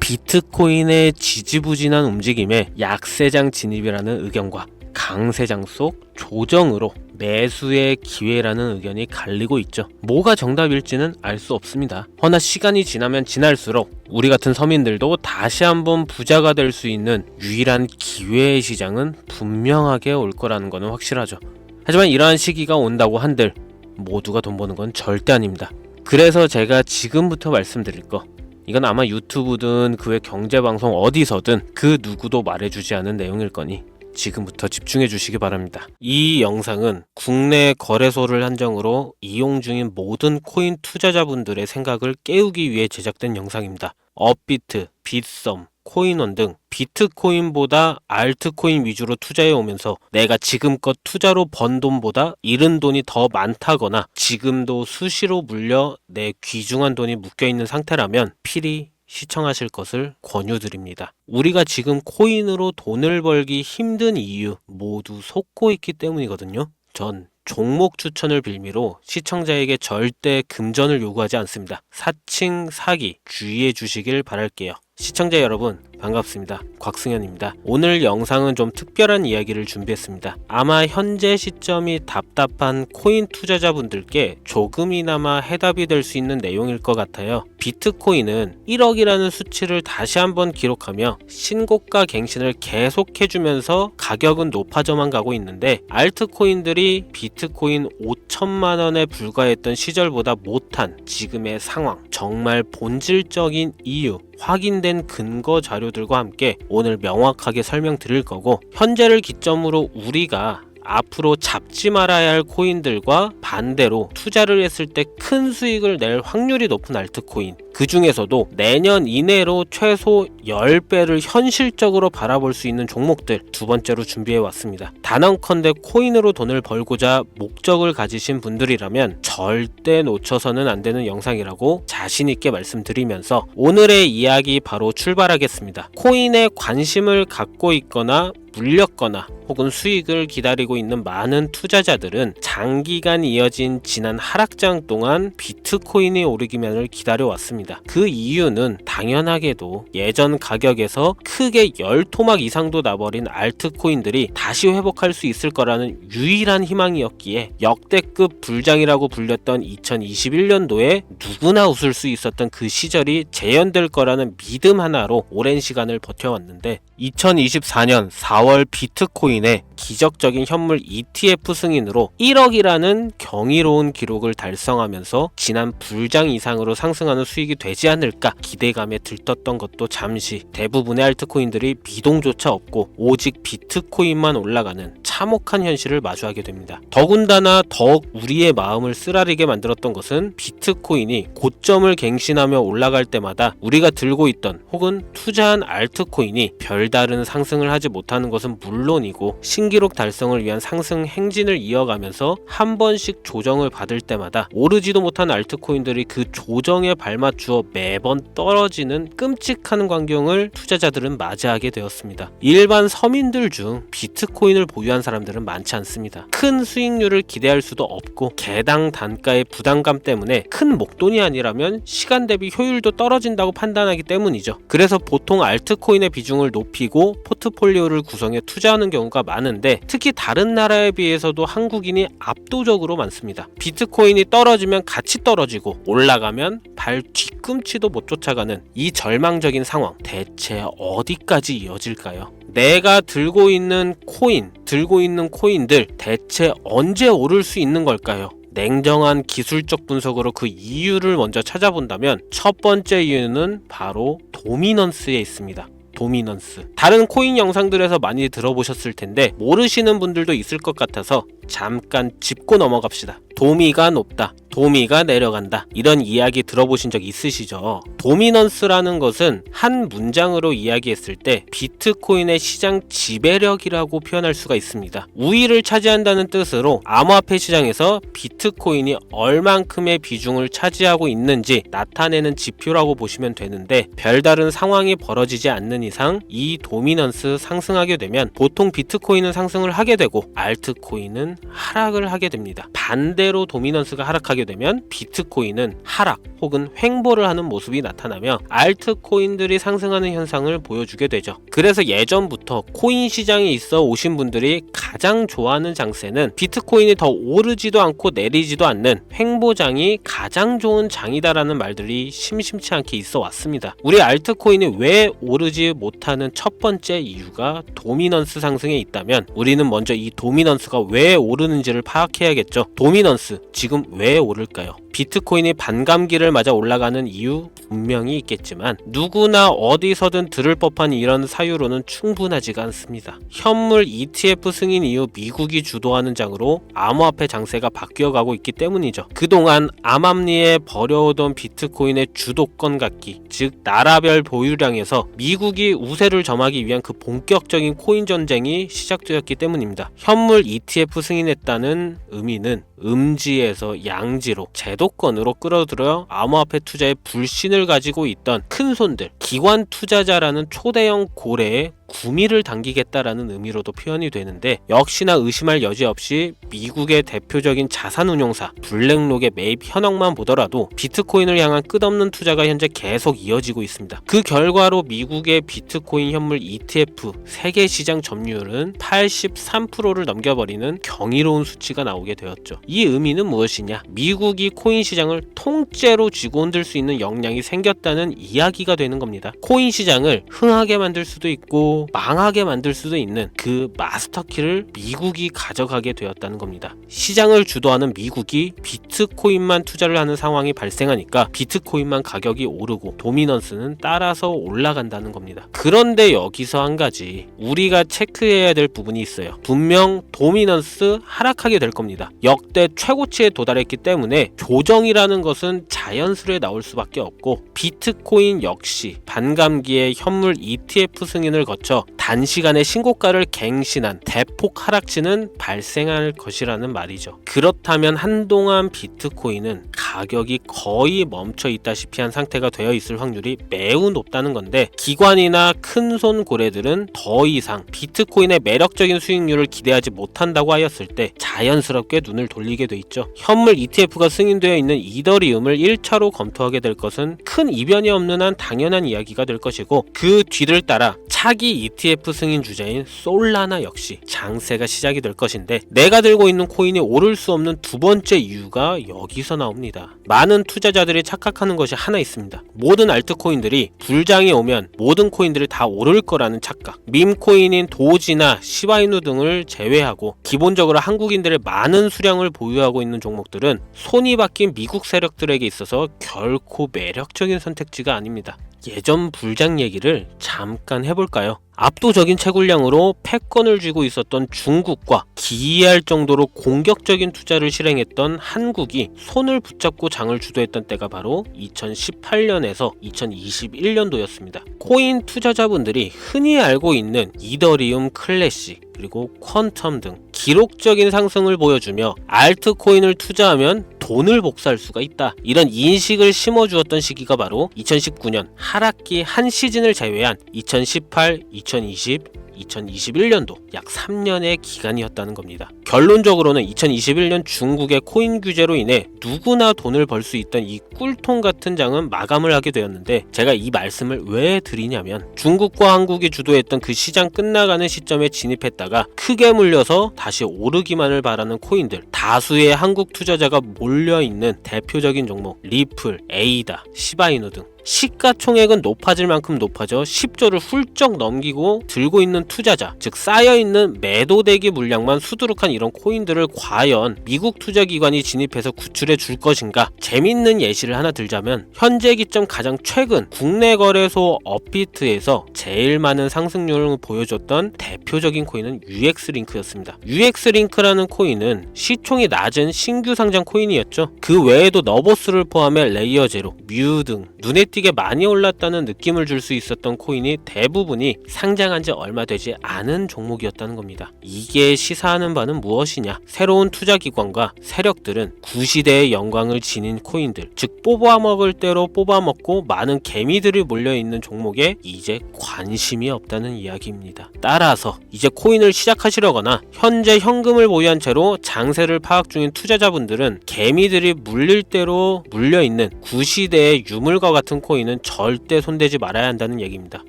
비트코인의 지지부진한 움직임에 약세장 진입이라는 의견과 강세장 속 조정으로 매수의 기회라는 의견이 갈리고 있죠. 뭐가 정답일지는 알 수 없습니다. 허나 시간이 지나면 지날수록 우리 같은 서민들도 다시 한번 부자가 될 수 있는 유일한 기회의 시장은 분명하게 올 거라는 것은 확실하죠. 하지만 이러한 시기가 온다고 한들 모두가 돈 버는 건 절대 아닙니다. 그래서 제가 지금부터 말씀드릴 거, 이건 아마 유튜브든 그 외 경제방송 어디서든 그 누구도 말해주지 않은 내용일 거니 지금부터 집중해 주시기 바랍니다. 이 영상은 국내 거래소를 한정으로 이용 중인 모든 코인 투자자분들의 생각을 깨우기 위해 제작된 영상입니다. 업비트, 빗썸, 코인원 등 비트코인보다 알트코인 위주로 투자해 오면서 내가 지금껏 투자로 번 돈보다 잃은 돈이 더 많다거나 지금도 수시로 물려 내 귀중한 돈이 묶여있는 상태라면 필히 시청하실 것을 권유드립니다. 우리가 지금 코인으로 돈을 벌기 힘든 이유 모두 속고 있기 때문이거든요. 전 종목 추천을 빌미로 시청자에게 절대 금전을 요구하지 않습니다. 사칭, 사기 주의해 주시길 바랄게요. 시청자 여러분 반갑습니다. 곽승현입니다. 오늘 영상은 좀 특별한 이야기를 준비했습니다. 아마 현재 시점이 답답한 코인 투자자분들께 조금이나마 해답이 될 수 있는 내용일 것 같아요. 비트코인은 1억이라는 수치를 다시 한번 기록하며 신고가 갱신을 계속해주면서 가격은 높아져만 가고 있는데, 알트코인들이 비트코인 5천만 원에 불과했던 시절보다 못한 지금의 상황, 정말 본질적인 이유, 확인된 근거 자료들과 함께 오늘 명확하게 설명드릴 거고, 현재를 기점으로 우리가 앞으로 잡지 말아야 할 코인들과 반대로 투자를 했을 때 큰 수익을 낼 확률이 높은 알트코인, 그 중에서도 내년 이내로 최소 10배를 현실적으로 바라볼 수 있는 종목들 두 번째로 준비해 왔습니다. 단언컨대 코인으로 돈을 벌고자 목적을 가지신 분들이라면 절대 놓쳐서는 안 되는 영상이라고 자신 있게 말씀드리면서 오늘의 이야기 바로 출발하겠습니다. 코인에 관심을 갖고 있거나 물렸거나 혹은 수익을 기다리고 있는 많은 투자자들은 장기간 이어진 지난 하락장 동안 비트코인이 오르기만을 기다려왔습니다. 그 이유는 당연하게도 예전 가격에서 크게 10토막 이상도 나버린 알트코인들이 다시 회복할 수 있을 거라는 유일한 희망이었기에 역대급 불장이라고 불렸던 2021년도에 누구나 웃을 수 있었던 그 시절이 재현될 거라는 믿음 하나로 오랜 시간을 버텨왔는데, 2024년 4월 비트코인의 기적적인 현물 ETF 승인으로 1억이라는 경이로운 기록을 달성하면서 지난 불장 이상으로 상승하는 수익이 되지 않을까 기대감에 들떴던 것도 잠시 대부분의 알트코인들이 미동조차 없고 오직 비트코인만 올라가는 참혹한 현실을 마주하게 됩니다. 더군다나 더욱 우리의 마음을 쓰라리게 만들었던 것은 비트코인이 고점을 갱신하며 올라갈 때마다 우리가 들고 있던 혹은 투자한 알트코인이 별다른 상승을 하지 못하는 것은 물론이고 신기록 달성을 위한 상승 행진을 이어가면서 한 번씩 조정을 받을 때마다 오르지도 못한 알트코인들이 그 조정에 발맞추어 매번 떨어지는 끔찍한 광경을 투자자들은 맞이하게 되었습니다. 일반 서민들 중 비트코인을 보유한 사람들은 많지 않습니다. 큰 수익률을 기대할 수도 없고 개당 단가의 부담감 때문에 큰 목돈이 아니라면 시간 대비 효율도 떨어진다고 판단하기 때문이죠. 그래서 보통 알트코인의 비중을 높이고 포트폴리오를 구성해 투자하는 경우가 많은데, 특히 다른 나라에 비해서도 한국인이 압도적으로 많습니다. 비트코인이 떨어지면 같이 떨어지고 올라가면 발 뒤꿈치도 못 쫓아가는 이 절망적인 상황, 대체 어디까지 이어질까요? 내가 들고 있는 코인들 대체 언제 오를 수 있는 걸까요? 냉정한 기술적 분석으로 그 이유를 먼저 찾아본다면 첫 번째 이유는 바로 도미넌스에 있습니다. 도미넌스. 다른 코인 영상들에서 많이 들어보셨을 텐데 모르시는 분들도 있을 것 같아서 잠깐 짚고 넘어갑시다. 도미가 높다, 도미가 내려간다, 이런 이야기 들어보신 적 있으시죠? 도미넌스라는 것은 한 문장으로 이야기했을 때 비트코인의 시장 지배력이라고 표현할 수가 있습니다. 우위를 차지한다는 뜻으로 암호화폐 시장에서 비트코인이 얼만큼의 비중을 차지하고 있는지 나타내는 지표라고 보시면 되는데, 별다른 상황이 벌어지지 않는 이상 이 도미넌스 상승하게 되면 보통 비트코인은 상승을 하게 되고 알트코인은 하락을 하게 됩니다. 반대로 도미넌스가 하락하게 되면 비트코인은 하락 혹은 횡보를 하는 모습이 나타나며 알트코인들이 상승하는 현상을 보여주게 되죠. 그래서 예전부터 코인 시장에 있어 오신 분들이 가장 좋아하는 장세는 비트코인이 더 오르지도 않고 내리지도 않는 횡보장이 가장 좋은 장이다라는 말들이 심심치 않게 있어 왔습니다. 우리 알트코인이 왜 오르지 못하는 첫 번째 이유가 도미넌스 상승에 있다면 우리는 먼저 이 도미넌스가 왜 오르는지를 파악해야겠죠. 도미넌스, 지금 왜 오를까요? 비트코인이 반감기를 맞아 올라가는 이유 분명히 있겠지만 누구나 어디서든 들을 법한 이런 사유로는 충분하지가 않습니다. 현물 ETF 승인 이후 미국이 주도하는 장으로 암호화폐 장세가 바뀌어가고 있기 때문이죠. 그동안 암암리에 버려오던 비트코인의 주도권 갖기, 즉 나라별 보유량에서 미국이 우세를 점하기 위한 그 본격적인 코인 전쟁이 시작되었기 때문입니다. 현물 ETF 승인했다는 의미는 음지에서 양지로 제도권으로 끌어들여 암호화폐 투자에 불신을 가지고 있던 큰손들, 기관 투자자라는 초대형 고래에 구미를 당기겠다라는 의미로도 표현이 되는데 역시나 의심할 여지 없이 미국의 대표적인 자산운용사 블랙록의 매입 현황만 보더라도 비트코인을 향한 끝없는 투자가 현재 계속 이어지고 있습니다. 그 결과로 미국의 비트코인 현물 ETF 세계 시장 점유율은 83%를 넘겨버리는 경이로운 수치가 나오게 되었죠. 이 의미는 무엇이냐? 미국이 코인 시장을 통째로 쥐고 흔들 수 있는 역량이 생겼다는 이야기가 되는 겁니다. 코인 시장을 흥하게 만들 수도 있고 망하게 만들 수도 있는 그 마스터키를 미국이 가져가게 되었다는 겁니다. 시장을 주도하는 미국이 비트코인만 투자를 하는 상황이 발생하니까 비트코인만 가격이 오르고 도미넌스는 따라서 올라간다는 겁니다. 그런데 여기서 한 가지 우리가 체크해야 될 부분이 있어요. 분명 도미넌스 하락하게 될 겁니다. 역대 최고치에 도달했기 때문에 조정이라는 것은 자연스레 나올 수밖에 없고 비트코인 역시 반감기에 현물 ETF 승인을 거쳐 단시간에 신고가를 갱신한 대폭 하락치는 발생할 것이라는 말이죠. 그렇다면 한동안 비트코인은 가격이 거의 멈춰 있다시피 한 상태가 되어 있을 확률이 매우 높다는 건데 기관이나 큰손 고래들은 더 이상 비트코인의 매력적인 수익률을 기대하지 못한다고 하였을 때 자연스럽게 눈을 돌리게 돼 있죠. 현물 ETF가 승인되어 있는 이더리움을 1차로 검토하게 될 것은 큰 이변이 없는 한 당연한 이야기가 될 것이고 그 뒤를 따라 차기 ETF 승인 주자인 솔라나 역시 장세가 시작이 될 것인데 내가 들고 있는 코인이 오를 수 없는 두 번째 이유가 여기서 나옵니다. 많은 투자자들이 착각하는 것이 하나 있습니다. 모든 알트코인들이 불장이 오면 모든 코인들이 다 오를 거라는 착각. 밈코인인 도지나 시바이누 등을 제외하고 기본적으로 한국인들의 많은 수량을 보유하고 있는 종목들은 손이 바뀐 미국 세력들에게 있어서 결코 매력적인 선택지가 아닙니다. 예전 불장 얘기를 잠깐 해볼까요? 압도적인 채굴량으로 패권을 쥐고 있었던 중국과 기이할 정도로 공격적인 투자를 실행했던 한국이 손을 붙잡고 장을 주도했던 때가 바로 2018년에서 2021년도였습니다. 코인 투자자분들이 흔히 알고 있는 이더리움 클래식 그리고 퀀텀 등 기록적인 상승을 보여주며 알트코인을 투자하면 돈을 복사할 수가 있다. 이런 인식을 심어주었던 시기가 바로 2019년 하락기 한 시즌을 제외한 2018, 2020, 2021년도 약 3년의 기간이었다는 겁니다. 결론적으로는 2021년 중국의 코인 규제로 인해 누구나 돈을 벌 수 있던 이 꿀통 같은 장은 마감을 하게 되었는데 제가 이 말씀을 왜 드리냐면 중국과 한국이 주도했던 그 시장 끝나가는 시점에 진입했다가 크게 물려서 다시 오르기만을 바라는 코인들 다수의 한국 투자자가 몰려있는 대표적인 종목 리플, 에이다, 시바이누 등 시가총액은 높아질 만큼 높아져 10조를 훌쩍 넘기고 들고 있는 투자자, 즉 쌓여있는 매도대기 물량만 수두룩한 이런 코인들을 과연 미국 투자기관이 진입해서 구출해 줄 것인가? 재밌는 예시를 하나 들자면 현재 기점 가장 최근 국내 거래소 업비트에서 제일 많은 상승률을 보여줬던 대표적인 코인은 UX링크였습니다. UX링크라는 코인은 시총이 낮은 신규 상장 코인이었죠. 그 외에도 너보스를 포함해 레이어제로, 뮤 등 눈에 뛰게 많이 올랐다는 느낌을 줄 수 있었던 코인이 대부분이 상장한 지 얼마 되지 않은 종목이었다는 겁니다. 이게 시사하는 바는 무엇이냐? 새로운 투자기관과 세력들은 구시대의 영광을 지닌 코인들, 즉 뽑아먹을 대로 뽑아먹고 많은 개미들이 몰려있는 종목에 이제 관심이 없다는 이야기입니다. 따라서 이제 코인을 시작하시려거나 현재 현금을 보유한 채로 장세를 파악 중인 투자자분들은 개미들이 물릴 대로 물려있는 구시대의 유물과 같은 코인은 절대 손대지 말아야 한다는 얘기입니다.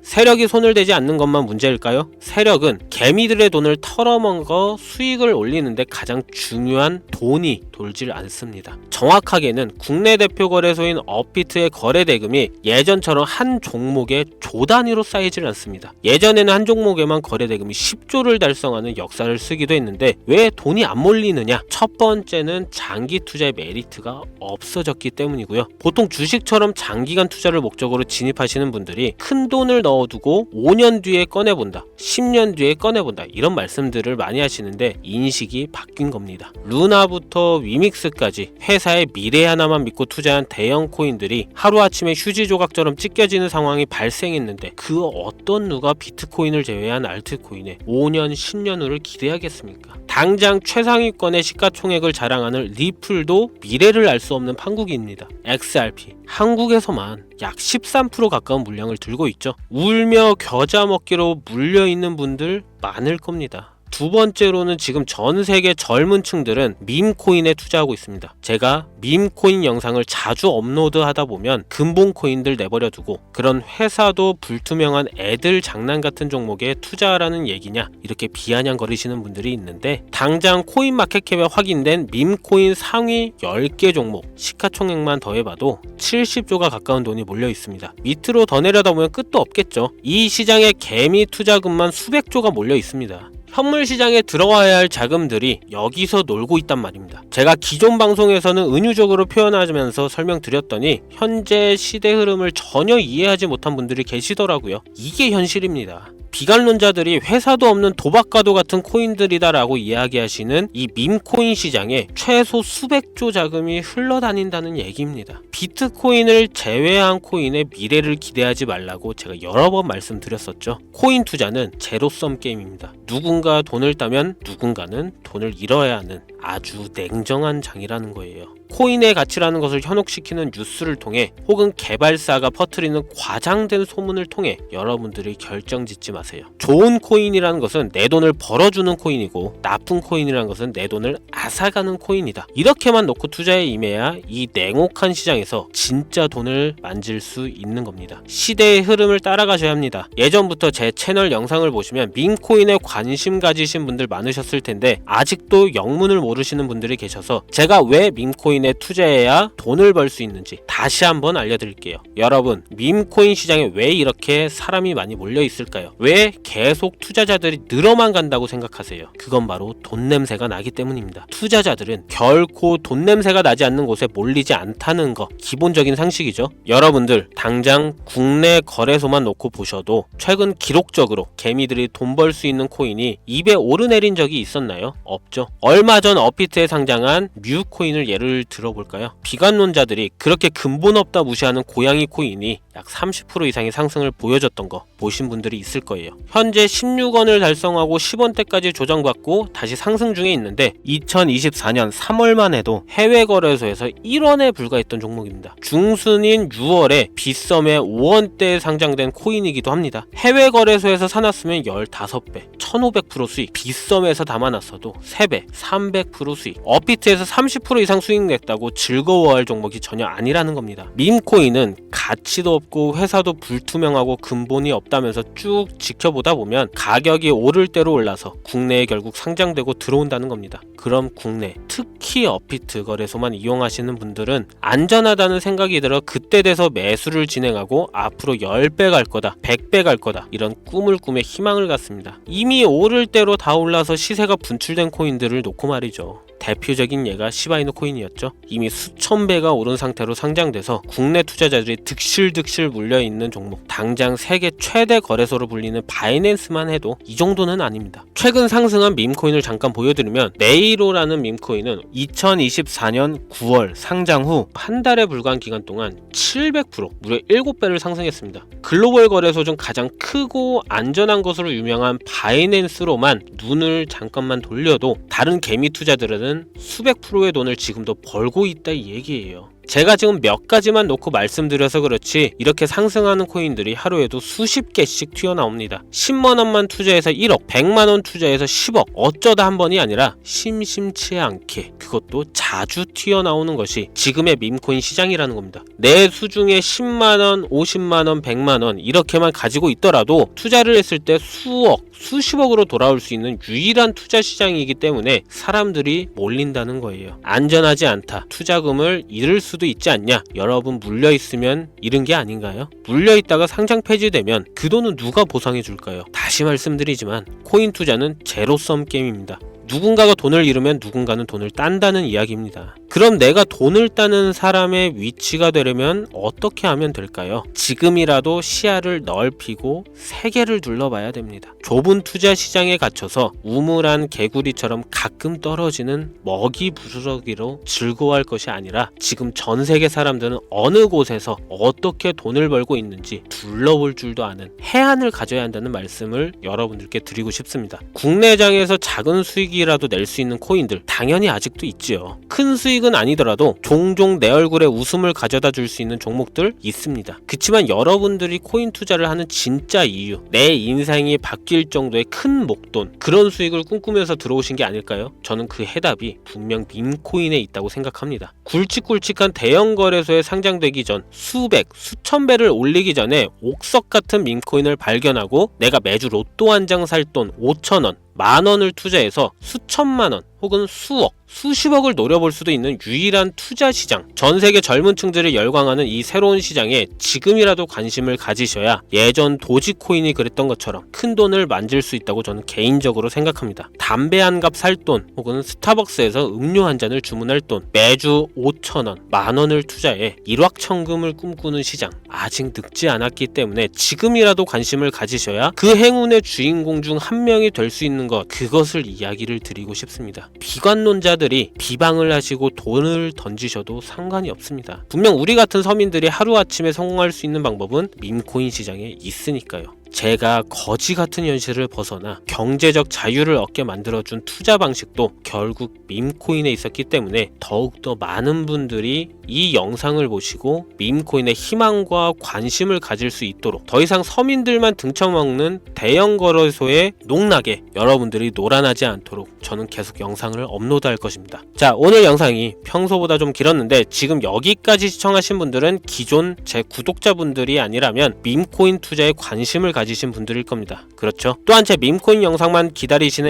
세력이 손을 대지 않는 것만 문제일까요? 세력은 개미들의 돈을 털어먹어 수익을 올리는데 가장 중요한 돈이 돌질 않습니다. 정확하게는 국내 대표 거래소인 업비트의 거래 대금이 예전처럼 한 종목에 조 단위로 쌓이질 않습니다. 예전에는 한 종목에만 거래 대금이 10조를 달성하는 역사를 쓰기도 했는데 왜 돈이 안 몰리느냐? 첫 번째는 장기 투자의 메리트가 없어졌기 때문이고요. 보통 주식처럼 장기간 투자를 목적으로 진입하시는 분들이 큰 돈을 넣어두고 5년 뒤에 꺼내본다, 10년 뒤에 꺼내본다, 이런 말씀들을 많이 하시는데 인식이 바뀐 겁니다. 루나부터 위믹스까지 회사의 미래 하나만 믿고 투자한 대형 코인들이 하루아침에 휴지 조각처럼 찢겨지는 상황이 발생했는데 그 어떤 누가 비트코인을 제외한 알트코인에 5년, 10년 후를 기대하겠습니까? 당장 최상위권의 시가총액을 자랑하는 리플도 미래를 알 수 없는 판국입니다. XRP 한국에서만 약 13% 가까운 물량을 들고 있죠. 울며 겨자 먹기로 물려있는 분들 많을 겁니다. 두 번째로는 지금 전 세계 젊은 층들은 밈코인에 투자하고 있습니다. 제가 밈코인 영상을 자주 업로드하다 보면 근본 코인들 내버려 두고 그런 회사도 불투명한 애들 장난 같은 종목에 투자하라는 얘기냐 이렇게 비아냥거리시는 분들이 있는데 당장 코인마켓캡에 확인된 밈코인 상위 10개 종목 시가총액만 더해봐도 70조가 가까운 돈이 몰려 있습니다. 밑으로 더 내려다 보면 끝도 없겠죠. 이 시장에 개미 투자금만 수백조가 몰려 있습니다. 현물 시장에 들어와야 할 자금들이 여기서 놀고 있단 말입니다. 제가 기존 방송에서는 은유적으로 표현하면서 설명드렸더니 현재 시대 흐름을 전혀 이해하지 못한 분들이 계시더라고요. 이게 현실입니다. 비관론자들이 회사도 없는 도박과도 같은 코인들이다라고 이야기하시는 이 밈코인 시장에 최소 수백조 자금이 흘러다닌다는 얘기입니다. 비트코인을 제외한 코인의 미래를 기대하지 말라고 제가 여러 번 말씀드렸었죠. 코인 투자는 제로섬 게임입니다. 누군가 돈을 따면 누군가는 돈을 잃어야 하는 아주 냉정한 장이라는 거예요. 코인의 가치라는 것을 현혹시키는 뉴스를 통해 혹은 개발사가 퍼뜨리는 과장된 소문을 통해 여러분들이 결정짓지 마세요. 좋은 코인이라는 것은 내 돈을 벌어주는 코인이고 나쁜 코인이라는 것은 내 돈을 앗아가는 코인이다. 이렇게만 놓고 투자에 임해야 이 냉혹한 시장에서 진짜 돈을 만질 수 있는 겁니다. 시대의 흐름을 따라가셔야 합니다. 예전부터 제 채널 영상을 보시면 밈코인에 관심 가지신 분들 많으셨을 텐데 아직도 영문을 모르시는 분들이 계셔서 제가 왜 밈코인에 투자해야 돈을 벌 수 있는지 다시 한번 알려드릴게요. 여러분, 밈코인 시장에 왜 이렇게 사람이 많이 몰려 있을까요? 왜 계속 투자자들이 늘어만 간다고 생각하세요? 그건 바로 돈 냄새가 나기 때문입니다. 투자자들은 결코 돈 냄새가 나지 않는 곳에 몰리지 않다는 거 기본적인 상식이죠. 여러분들 당장 국내 거래소만 놓고 보셔도 최근 기록적으로 개미들이 돈 벌 수 있는 코인이 입에 오르내린 적이 있었나요? 없죠. 얼마 전 업비트에 상장한 뮤코인을 예를 들어볼까요? 비관론자들이 그렇게 근본 없다 무시하는 고양이 코인이 약 30% 이상의 상승을 보여줬던 거 보신 분들이 있을 거예요. 현재 16원을 달성하고 10원대까지 조정받고 다시 상승 중에 있는데 2024년 3월만 해도 해외 거래소에서 1원에 불과했던 종목입니다. 중순인 6월에 빗썸에 5원대에 상장된 코인이기도 합니다. 해외 거래소에서 사놨으면 15배, 1500% 수익, 빗썸에서 담아놨어도 3배, 300% 수익, 업비트에서 30% 이상 수익 냈다고 즐거워할 종목이 전혀 아니라는 겁니다. 밈코인은 가치도 없고 회사도 불투명하고 근본이 없다면서 쭉 지켜보다 보면 가격이 오를 대로 올라서 국내에 결국 상장되고 들어온다는 겁니다. 그럼 국내, 특히 업비트 거래소만 이용하시는 분들은 안전하다는 생각이 들어 그때 돼서 매수를 진행하고 앞으로 10배 갈 거다, 100배 갈 거다 이런 꿈을 꾸며 희망을 갖습니다. 이미 오를 대로 다 올라서 시세가 분출된 코인들을 놓고 말이죠. 대표적인 예가 시바이누 코인이었죠. 이미 수천 배가 오른 상태로 상장돼서 국내 투자자들이 득실득실 물려있는 종목, 당장 세계 최대 거래소로 불리는 바이낸스만 해도 이 정도는 아닙니다. 최근 상승한 밈코인을 잠깐 보여드리면 네이로라는 밈코인은 2024년 9월 상장 후 한 달에 불과한 기간 동안 700% 무려 7배를 상승했습니다. 글로벌 거래소 중 가장 크고 안전한 것으로 유명한 바이낸스로만 눈을 잠깐만 돌려도 다른 개미 투자들은 수백 프로의 돈을 지금도 벌고 있다 이 얘기예요. 제가 지금 몇 가지만 놓고 말씀드려서 그렇지 이렇게 상승하는 코인들이 하루에도 수십 개씩 튀어나옵니다. 10만원만 투자해서 1억, 100만원 투자해서 10억, 어쩌다 한 번이 아니라 심심치 않게 그것도 자주 튀어나오는 것이 지금의 밈코인 시장이라는 겁니다. 내 수중에 10만원, 50만원, 100만원 이렇게만 가지고 있더라도 투자를 했을 때 수억, 수십억으로 돌아올 수 있는 유일한 투자 시장이기 때문에 사람들이 몰린다는 거예요. 안전하지 않다. 투자금을 잃을 수도 있지 않냐. 여러분 물려있으면 잃은 게 아닌가요? 물려있다가 상장 폐지되면 그 돈은 누가 보상해 줄까요? 다시 말씀드리지만 코인 투자는 제로섬 게임입니다. 누군가가 돈을 잃으면 누군가는 돈을 딴다는 이야기입니다. 그럼 내가 돈을 따는 사람의 위치가 되려면 어떻게 하면 될까요? 지금이라도 시야를 넓히고 세계를 둘러봐야 됩니다. 좁은 투자 시장에 갇혀서 우물안 개구리처럼 가끔 떨어지는 먹이 부스러기로 즐거워할 것이 아니라 지금 전 세계 사람들은 어느 곳에서 어떻게 돈을 벌고 있는지 둘러볼 줄도 아는 해안을 가져야 한다는 말씀을 여러분들께 드리고 싶습니다. 국내장에서 작은 수익이라도 낼 수 있는 코인들 당연히 아직도 있지요. 큰 수익은 아니더라도 종종 내 얼굴에 웃음을 가져다 줄 수 있는 종목들 있습니다. 그치만 여러분들이 코인 투자를 하는 진짜 이유, 내 인생이 바뀔 정도의 큰 목돈, 그런 수익을 꿈꾸면서 들어오신 게 아닐까요? 저는 그 해답이 분명 밈코인에 있다고 생각합니다. 굵직굵직한 대형 거래소에 상장되기 전 수백, 수천 배를 올리기 전에 옥석 같은 밈코인을 발견하고 내가 매주 로또 한 장 살 돈 5,000원, 만원을 투자해서 수천만원 혹은 수억, 수십억을 노려볼 수도 있는 유일한 투자 시장, 전 세계 젊은 층들이 열광하는 이 새로운 시장에 지금이라도 관심을 가지셔야 예전 도지코인이 그랬던 것처럼 큰 돈을 만질 수 있다고 저는 개인적으로 생각합니다. 담배 한 갑 살 돈 혹은 스타벅스에서 음료 한 잔을 주문할 돈, 매주 5,000원, 만원을 투자해 일확천금을 꿈꾸는 시장, 아직 늙지 않았기 때문에 지금이라도 관심을 가지셔야 그 행운의 주인공 중 한 명이 될 수 있는 것, 그것을 이야기를 드리고 싶습니다. 비관론자들이 비방을 하시고 돈을 던지셔도 상관이 없습니다. 분명 우리 같은 서민들이 하루아침에 성공할 수 있는 방법은 밈코인 시장에 있으니까요. 제가 거지 같은 현실을 벗어나 경제적 자유를 얻게 만들어준 투자 방식도 결국 밈코인에 있었기 때문에 더욱더 많은 분들이 이 영상을 보시고 밈코인의 희망과 관심을 가질 수 있도록 더 이상 서민들만 등쳐먹는 대형 거래소에 농락에 여러분들이 놀아나지 않도록 저는 계속 영상을 업로드할 것입니다. 자, 오늘 영상이 평소보다 좀 길었는데 지금 여기까지 시청하신 분들은 기존 제 구독자분들이 아니라면 밈코인 투자에 관심을 가지신 분들일 겁니다. 그렇죠? 또한 제 밈코인 영상만 기다리시는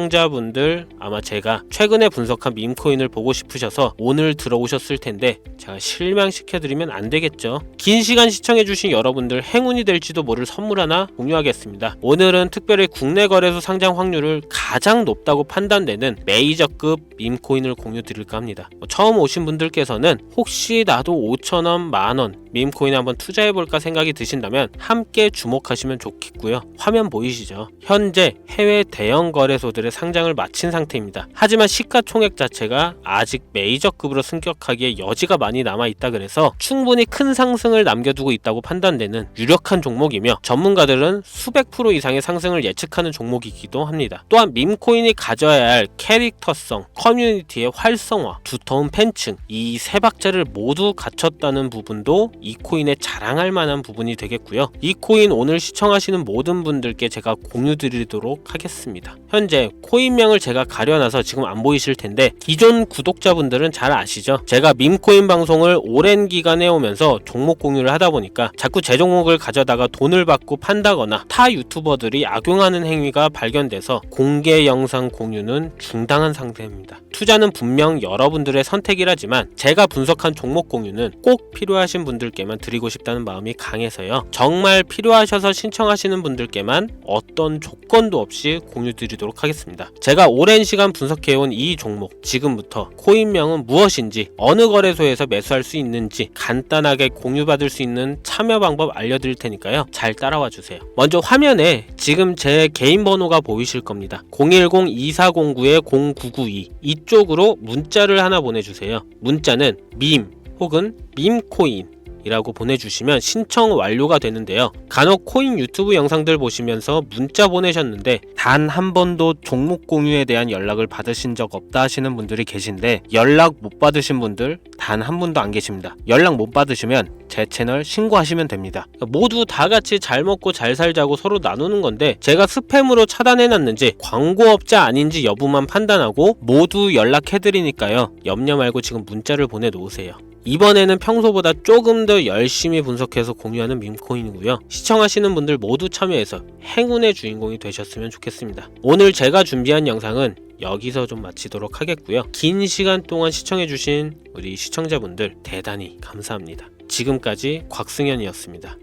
애청자분들, 아마 제가 최근에 분석한 밈코인을 보고 싶으셔서 오늘 들어오셨을 텐데 제가 실망시켜드리면 안 되겠죠. 긴 시간 시청해주신 여러분들 행운이 될지도 모를 선물 하나 공유하겠습니다. 오늘은 특별히 국내 거래소 상장 확률을 가장 높다고 판단되는 메이저급 밈코인을 공유 드릴까 합니다. 처음 오신 분들께서는 혹시 나도 5,000원, 만원 밈코인에 한번 투자해볼까 생각이 드신다면 함께 주목하시면 좋겠고요. 화면 보이시죠? 현재 해외 대형 거래소들의 상장을 마친 상태입니다. 하지만 시가총액 자체가 아직 메이저급으로 승격하기에 여지가 많이 남아있다 그래서 충분히 큰 상승을 남겨두고 있다고 판단되는 유력한 종목이며 전문가들은 수백 프로 이상의 상승을 예측하는 종목이기도 합니다. 또한 밈코인이 가져야 할 캐릭터성, 커뮤니티의 활성화, 두터운 팬층, 이 세 박자를 모두 갖췄다는 부분도 이 코인에 자랑할 만한 부분이 되겠고요. 이 코인 오늘 시청하시는 모든 분들께 제가 공유 드리도록 하겠습니다. 현재 코인명을 제가 가려놔서 지금 안 보이실 텐데 기존 구독자분들은 잘 아시죠? 제가 밈코인 방송을 오랜 기간 해오면서 종목 공유를 하다 보니까 자꾸 제 종목을 가져다가 돈을 받고 판다거나 타 유튜버들이 악용하는 행위가 발견돼서 공개 영상 공유는 중단한 상태입니다. 투자는 분명 여러분들의 선택이라지만 제가 분석한 종목 공유는 꼭 필요하신 분들께만 드리고 싶다는 마음이 강해서요. 정말 필요하셔서 신청하시는 분들께만 어떤 조건도 없이 공유 드리도록 하겠습니다. 제가 오랜 시간 분석해온 이 종목, 지금부터 코인명은 무엇인지, 어느 거래소에서 매수할 수 있는지 간단하게 공유받을 수 있는 참여 방법 알려드릴 테니까요. 잘 따라와 주세요. 먼저 화면에 지금 제 개인 번호가 보이실 겁니다. 010-2409-0992 이쪽으로 문자를 하나 보내주세요. 문자는 밈 혹은 밈코인 이라고 보내주시면 신청 완료가 되는데요. 간혹 코인 유튜브 영상들 보시면서 문자 보내셨는데 단 한 번도 종목 공유에 대한 연락을 받으신 적 없다 하시는 분들이 계신데, 연락 못 받으신 분들 단 한 분도 안 계십니다. 연락 못 받으시면 제 채널 신고하시면 됩니다. 모두 다 같이 잘 먹고 잘 살자고 서로 나누는 건데, 제가 스팸으로 차단해놨는지 광고업자 아닌지 여부만 판단하고 모두 연락해드리니까요. 염려 말고 지금 문자를 보내놓으세요. 이번에는 평소보다 조금 더 열심히 분석해서 공유하는 밈코인이고요. 시청하시는 분들 모두 참여해서 행운의 주인공이 되셨으면 좋겠습니다. 오늘 제가 준비한 영상은 여기서 좀 마치도록 하겠고요. 긴 시간 동안 시청해주신 우리 시청자분들 대단히 감사합니다. 지금까지 곽승현이었습니다.